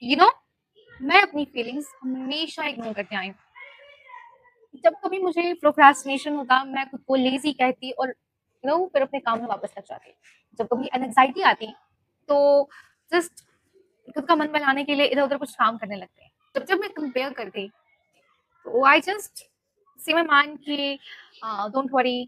You know मैं अपनी feelings हमेशा इग्नोर करके आई हूँ। जब कभी मुझे प्रोक्रास्टिनेशन होता, मैं खुद को लेज़ी कहती और फिर अपने काम में वापस लग जाती। जब कभी एंग्ज़ायटी आती, तो जस्ट खुद का मन बहलाने के लिए इधर-उधर कुछ काम करने लगते हैं। जब-जब मैं कंपेयर करती, तो I just say my mind कि don't worry,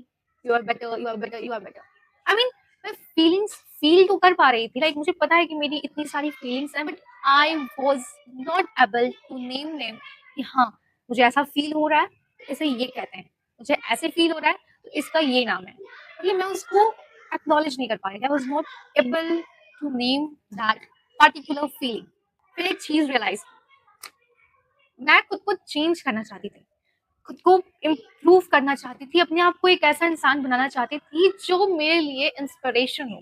you are better, you are better, you are better. I mean मैं फीलिंग्स फील तो कर पा रही थी, लाइक मुझे पता है कि मेरी इतनी सारी फीलिंग्स हैं, but I was not able to name them कि हाँ, मुझे ऐसा फील हो रहा है, तो इसे ये कहते हैं। मुझे ऐसे फील हो रहा है, तो इसका ये नाम है। मतलब मैं उसको एक्नॉलेज नहीं कर पा रही थी। I was not able to name that particular feeling. फिर एक चीज़ रियलाइज़, मैं खुद को चेंज करना चाहती थी। खुद को इम्प्रूव करना चाहती थी, अपने आप को एक ऐसा इंसान बनाना चाहती थी जो मेरे लिए इंस्पिरेशन हो,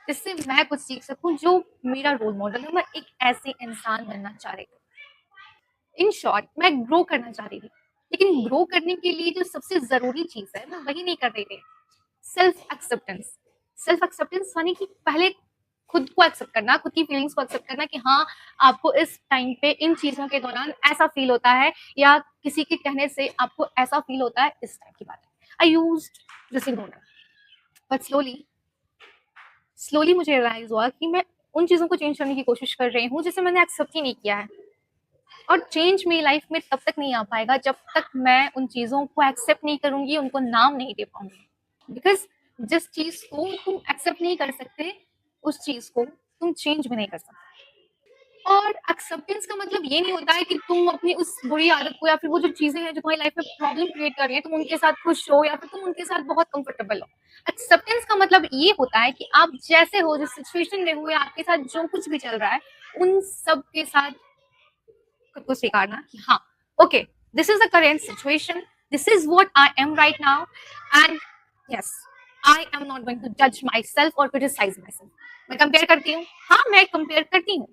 जिससे मैं कुछ सीख सकूं, जो मेरा रोल मॉडल है। मैं एक ऐसे इंसान बनना चाह रही थी। इन शॉर्ट, मैं ग्रो करना चाह रही थी, लेकिन ग्रो करने के लिए जो सबसे जरूरी चीज है, मैं वही नहीं कर रही थी। Self acceptance. सेल्फ एक्सेप्टेंस यानी कि पहले खुद को एक्सेप्ट करना, खुद की फीलिंग्स को एक्सेप्ट करना कि हाँ, आपको इस टाइम पे इन चीजों के दौरान ऐसा फील होता है, या किसी के कहने से आपको ऐसा फील होता है, इस टाइप की बात है। I use this in but slowly slowly मुझे रियलाइज हुआ कि मैं उन चीजों को चेंज करने की कोशिश कर रही हूँ जिसे मैंने एक्सेप्ट ही नहीं किया है। और चेंज मेरी लाइफ में तब तक नहीं आ पाएगा जब तक मैं उन चीजों को एक्सेप्ट नहीं करूंगी, उनको नाम नहीं दे पाऊंगी। बिकॉज जिस चीज को तुम एक्सेप्ट नहीं कर सकते, उस चीज को तुम चेंज भी नहीं कर सकते। और एक्सेप्टेंस का मतलब ये नहीं होता है कि तुम अपनी उस बुरी आदत को, या फिर वो जो चीजें हैं जो तुम्हारी लाइफ में प्रॉब्लम क्रिएट कर रही है, तुम उनके साथ खुश हो या फिर तुम उनके साथ बहुत कंफर्टेबल हो। एक्सेप्टेंस का मतलब ये होता है कि आप जैसे हो, जिस सिचुएशन में हो, या आपके साथ जो कुछ भी चल रहा है, उन सब के साथ खुद को स्वीकारना कि हाँ, okay, this is the current situation, this is what I am right now, and yes, I am not going to जज माई सेल्फ और क्रिटिसाइज माई सेल्फ। मैं कंपेयर करती हूँ, हाँ मैं कंपेयर करती हूँ।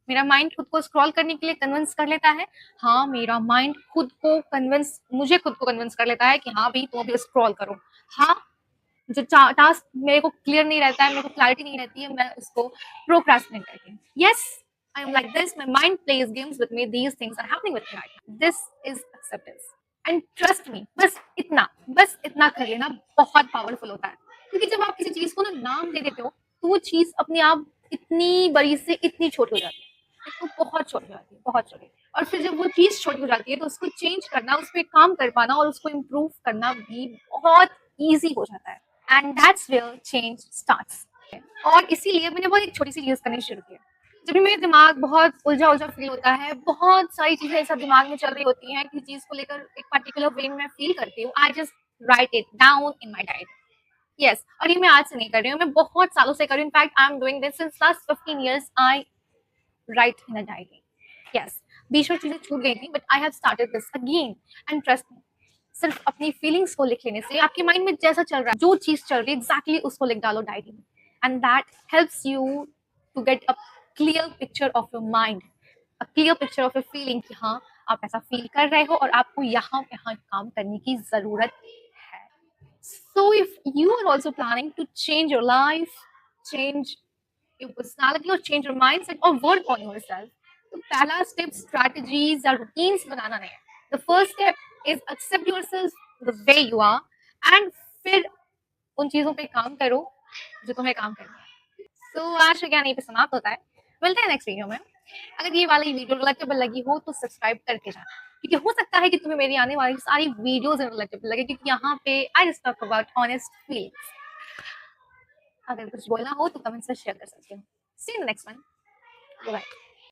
मेरा माइंड खुद को स्क्रॉल करने के लिए कन्विंस कर लेता है, हाँ मेरा माइंड खुद को कन्विंस मुझे खुद को कन्विंस कर लेता है कि हाँ भाई तुम अभी स्क्रॉल करो। हाँ, जो टास्क मेरे को क्लियर नहीं रहता है, मेरे को क्लैरिटी नहीं रहती है, मैं उसको प्रोक्रास्टिनेट करती हूँ। Yes, I am like this, my mind plays games with me, these things are happening with me right now. This is acceptance and trust me, बस इतना कर लेना बहुत पावरफुल होता है। क्योंकि जब आप किसी चीज को ना नाम दे देते हो, तो वो चीज अपने आप इतनी बड़ी से इतनी छोटी हो जाती है, तो बहुत छोटी हो जाती है, बहुत छोटी। और फिर जब वो चीज छोटी हो जाती है, तो उसको चेंज करना, उस पर काम कर पाना और उसको इम्प्रूव करना भी बहुत ईजी हो जाता है। And that's where change starts. और इसीलिए मैंने बहुत एक छोटी सी रील्स करनी शुरू की। जब भी मेरा दिमाग बहुत उलझा उलझा फील होता है, बहुत सारी चीजें ऐसा दिमाग में चल रही होती हैं, किसी चीज को लेकर एक पर्टिकुलर वे में फील करती हूँ, I just right it down in my diary. Yes, और ये मैं आज से नहीं कर रही हूँ, मैं बहुत सालों से कर रही हूँ। In fact I am doing this since last 15 years। I write in a diary. Yes, बीच में चीजें छूट गई थी, but I have started this again. And trust me, सिर्फ अपनी फीलिंग्स को लिख लेने से, आपके माइंड में जैसा चल रहा है, जो चीज चल रही है एग्जैक्टली उसको लिख डालो डायरी में, and that helps you to get a clear picture of your mind, a clear picture of your feeling कि हाँ, आप ऐसा फील कर रहे हो और आपको यहाँ यहाँ काम करने की जरूरत है। So if you are also planning to change your life, change your personality or change your mindset or work on yourself, तो पहला स्टेप स्ट्रैटेजीज या रूटीन्स बनाना नहीं है। The first step is accept yourself the way you are, and फिर उन चीजों पे काम करो जो तुम्हें काम करना है। सो आज का ज्ञान यहीं पे समाप्त होता है। मिलते हैं नेक्स्ट वीडियो में। अगर ये वाली वीडियो रिलेटेबल लगी हो तो सब्सक्राइब करके जाना, क्योंकि हो सकता है कि तुम्हें मेरी आने वाली सारी वीडियोस रिलेटेबल लगे, क्योंकि यहाँ पे I just talk about honest feelings. अगर कुछ बोलना हो तो कमेंट्स में शेयर कर सकते हो। सी यू नेक्स्ट वन। बाय।